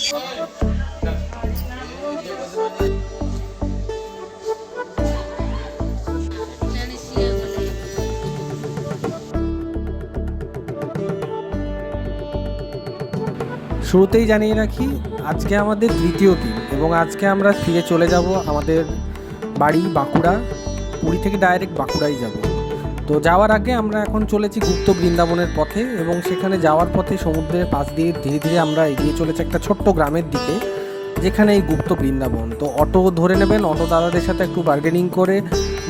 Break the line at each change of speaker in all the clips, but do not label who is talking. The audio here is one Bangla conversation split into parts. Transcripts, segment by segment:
শুরুতেই জানিয়ে রাখি, আজকে আমাদের তৃতীয় দিন এবং আজকে আমরা ফিরে চলে যাব আমাদের বাড়ি বাঁকুড়া। পুরী থেকে ডাইরেক্ট বাঁকুড়াই যাব। তো যাওয়ার আগে আমরা এখন চলেছি গুপ্ত বৃন্দাবনের পথে এবং সেখানে যাওয়ার পথে সমুদ্রের পাশ দিয়ে ধীরে ধীরে আমরা এগিয়ে চলেছি একটা ছোট্ট গ্রামের দিকে, যেখানে এই গুপ্ত বৃন্দাবন। তো অটো ধরে নেবেন, অটো দাদাদের সাথে একটু বার্গেনিং করে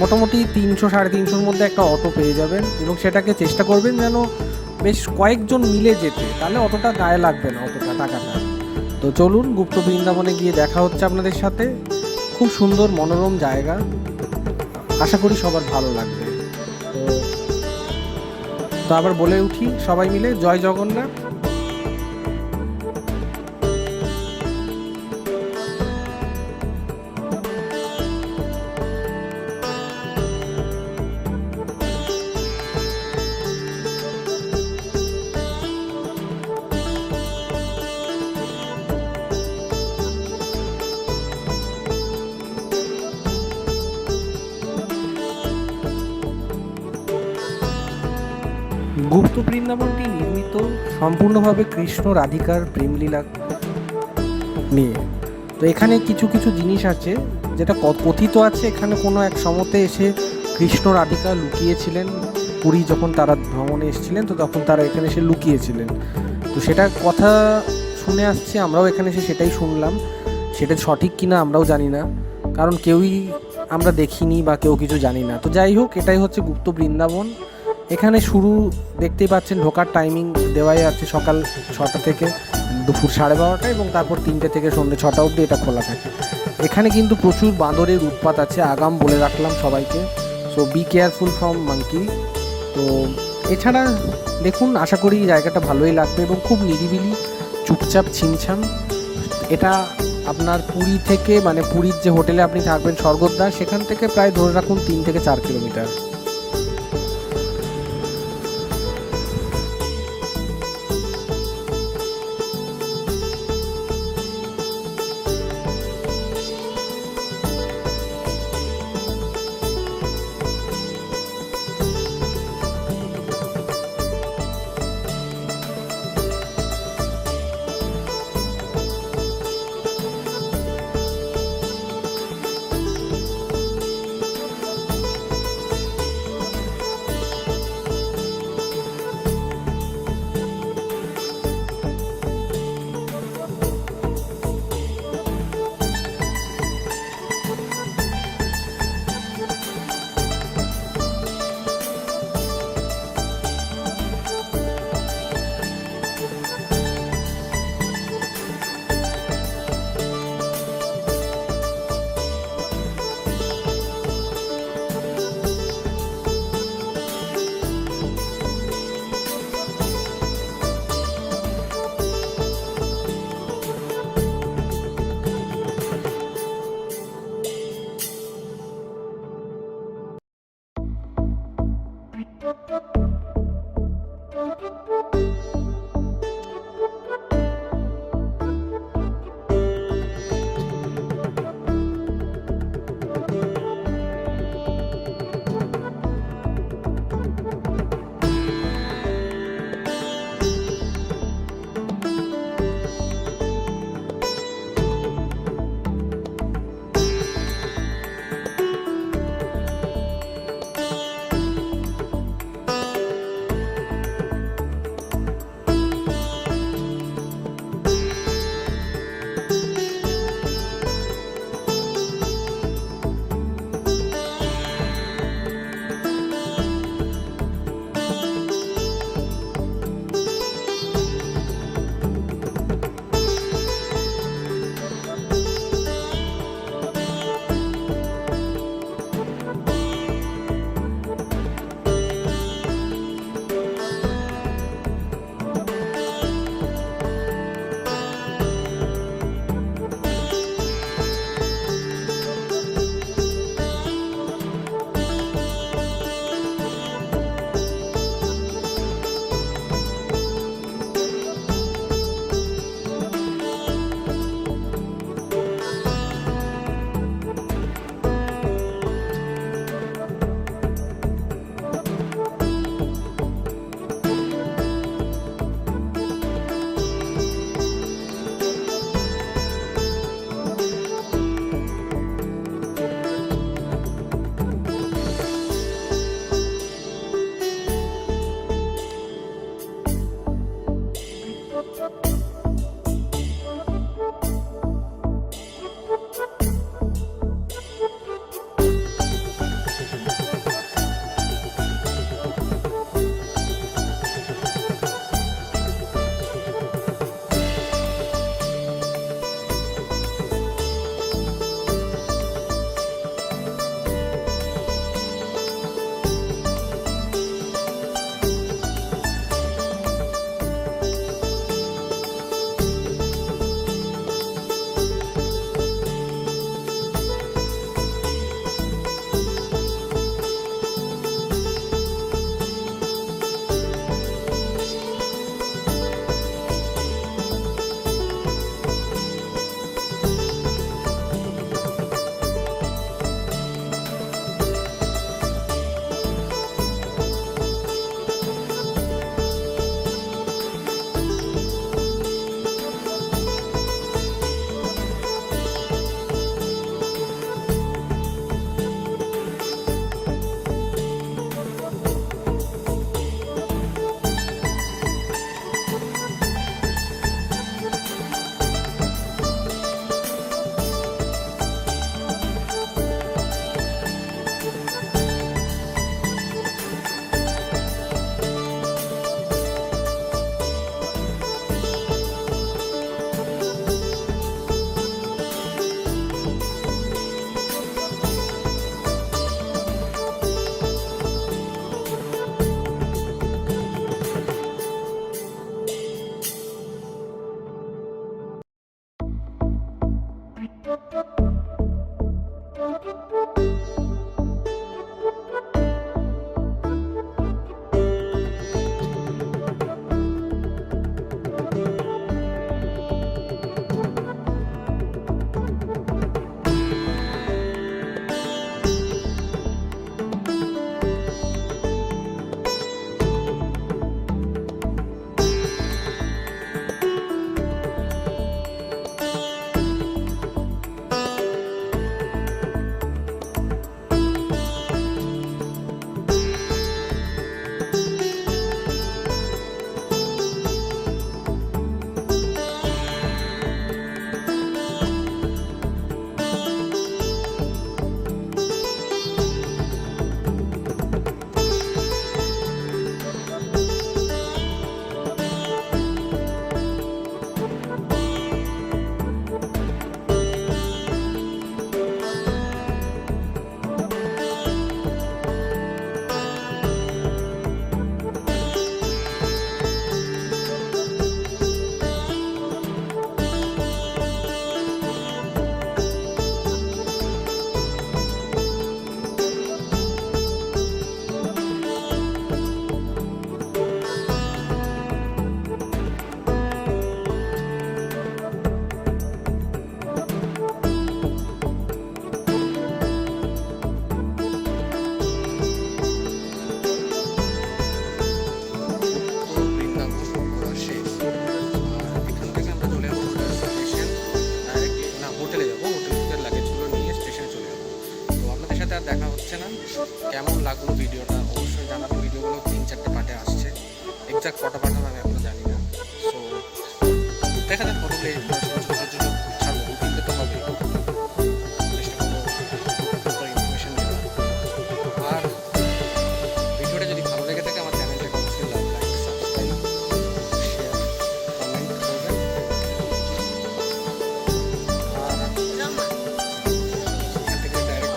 মোটামুটি 300-350-র মধ্যে একটা অটো পেয়ে যাবেন এবং সেটাকে চেষ্টা করবেন যেন বেশ কয়েকজন মিলে যেতে, তাহলে অতটা গায়ে লাগবে না অতটা টাকাটা। তো চলুন, গুপ্ত বৃন্দাবনে গিয়ে দেখা হচ্ছে আপনাদের সাথে। খুব সুন্দর মনোরম জায়গা, আশা করি সবার ভালো লাগবে। তো আবার বলে উঠি সবাই মিলে, জয় জগন্নাথ। গুপ্ত বৃন্দাবনটি নির্মিত সম্পূর্ণভাবে কৃষ্ণ রাধিকার প্রেমলীলা নিয়ে। তো এখানে কিছু কিছু জিনিস আছে যেটা কথিত আছে, এখানে কোনো এক সময়তে এসে কৃষ্ণ রাধিকা লুকিয়েছিলেন। পুরী যখন তারা ভ্রমণে এসেছিলেন তো তখন তারা এখানে এসে লুকিয়েছিলেন। তো সেটা কথা শুনে আসছে, আমরাও এখানে এসে সেটাই শুনলাম। সেটা সঠিক কিনা আমরাও জানি না, কারণ কেউই আমরা দেখিনি বা কেউ কিছু জানি না। তো যাই হোক, এটাই হচ্ছে গুপ্ত বৃন্দাবন। এখানে শুরু দেখতেই পাচ্ছেন, ঢোকার টাইমিং দেওয়াই আছে সকাল 6টা থেকে দুপুর 12:30 এবং তারপর 3টে থেকে সন্ধ্যে 6টা অবধি এটা খোলা থাকে। এখানে কিন্তু প্রচুর বাঁদরের উৎপাত আছে, আগাম বলে রাখলাম সবাইকে। So be careful from monkey. তো এছাড়া দেখুন, আশা করি জায়গাটা ভালোই লাগবে এবং খুব নিরিবিলি, চুপচাপ, ছিমছাম। এটা আপনার পুরী থেকে, মানে পুরীর যে হোটেলে আপনি থাকবেন স্বর্গদ্বার, সেখান থেকে প্রায় ধরে রাখুন 3 থেকে 4 কিলোমিটার। কেমন লাগলো ভিডিওটা অবশ্যই জানাবেন। ভিডিওগুলো 3-4টে পার্টে আসছে, এক্সাক্ট কটা পার্ট হবে আমি এখনো জানি না। সো দেখা যাক কতগুলো এডিট করা ছোটো ছোটো ছাড়বো, রুটিনতে তো হবে, চেষ্টা করবো ইনফরমেশন দেওয়ার। আর ভিডিওটা যদি ভালো লেগে থাকে আমার চ্যানেলটাকে অবশ্যই লাইক, সাবস্ক্রাইব, শেয়ার, কমেন্ট করবেন। আর এখান থেকে ডাইরেক্ট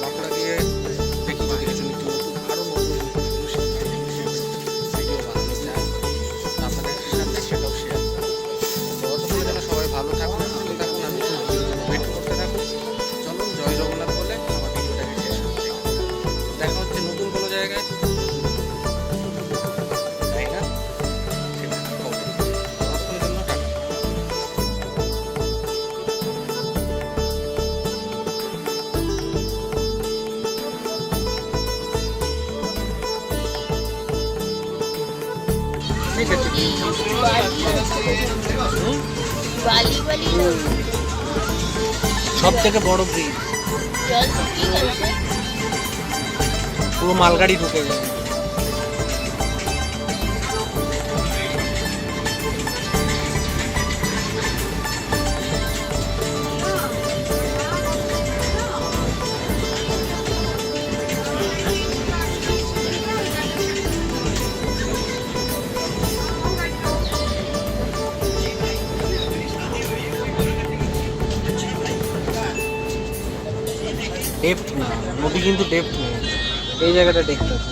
বাঁকুড়া গিয়ে দেখি যদি কিছু নতুন আরও নতুন ভিডিও বানানো যায় আপনাদের সাথে, সেটাও শেয়ার করবো। ততক্ষণে যেন সবাই ভালো থাকুন, সুস্থ থাকুন, আমি ওয়েট করতে থাকুন। চলুন জয় জগন্নাথ বলে আমার ভিডিওটাকে শেষ করছি। দেখা হচ্ছে নতুন কোনো জায়গায়, তাই না? সেটা হবে। ততক্ষণের জন্য টাটা। ঠিক আছে, সব থেকে বড় ব্রিজ, পুরো মালগাড়ি ঢুকে যায়। ডেপথ না, নদী কিন্তু ডেপথ নেই, এই জায়গাটা ডেপথ আছে।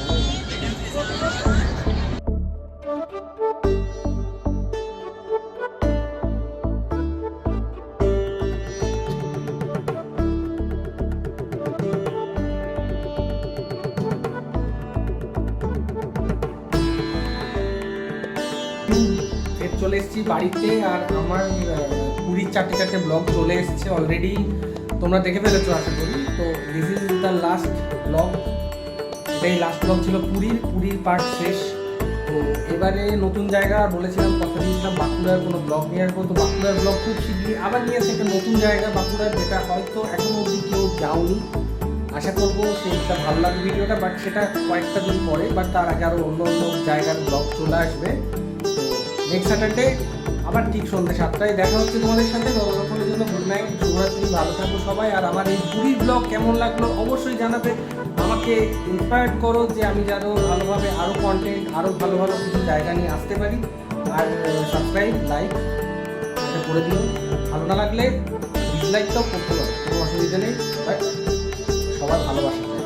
চলে এসেছি বাড়িতে, আর আমার পুরীর 4টে ব্লগ চলে এসেছে অলরেডি, তোমরা দেখে ফেলেছো আশা করি। তো this is the last blog, এটাই লাস্ট ব্লগ ছিল পুরীর পার্ট শেষ। তো এবারে নতুন জায়গা বলেছিলাম, কথা দিয়েছিলাম বাঁকুড়ার কোনো ব্লগ নিয়ে আসবো। তো বাঁকুড়ার ব্লগ খুব শীঘ্রই আবার নিয়ে আসছে, একটা নতুন জায়গা বাঁকুড়ার, যেটা হয়তো এখনো অবধি কেউ যাওনি। আশা করবো সেটা ভালো লাগবে ভিডিওটা, বাট সেটা কয়েকটা দিন পরে, বাট তার আগে আরও অন্য অন্য জায়গার ব্লগ চলে আসবে। তো নেক্সট স্যাটারডে আবার ঠিক সন্ধ্যে 7টায় দেখা হচ্ছে তোমাদের সাথে। ততক্ষণের জন্য গুড নাইট, শুভরাত্রি, ভালো থাকো সবাই। আর আমার এই পুরীর ব্লগ কেমন লাগলো অবশ্যই জানাবে, আমাকে ইন্সপায়ার করো যে আমি যেন ভালোভাবে আরও কন্টেন্ট, আরও ভালো ভালো কিছু জায়গা নিয়ে আসতে পারি। আর সাবস্ক্রাইব, লাইক এটা করে দিও, ভালো না লাগলে ডিসলাইকটাও করতে পারো, কোনো অসুবিধা নেই, বাট সবার ভালোবাসা চাই।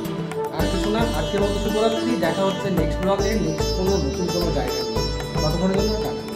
আর কিছু না, আজকের মতো শুভরাত্রি, দেখা হচ্ছে নেক্সট ব্লগে, নেক্সট কোনো নতুন কোনো জায়গা নিয়ে। ততক্ষণের জন্য টাটা।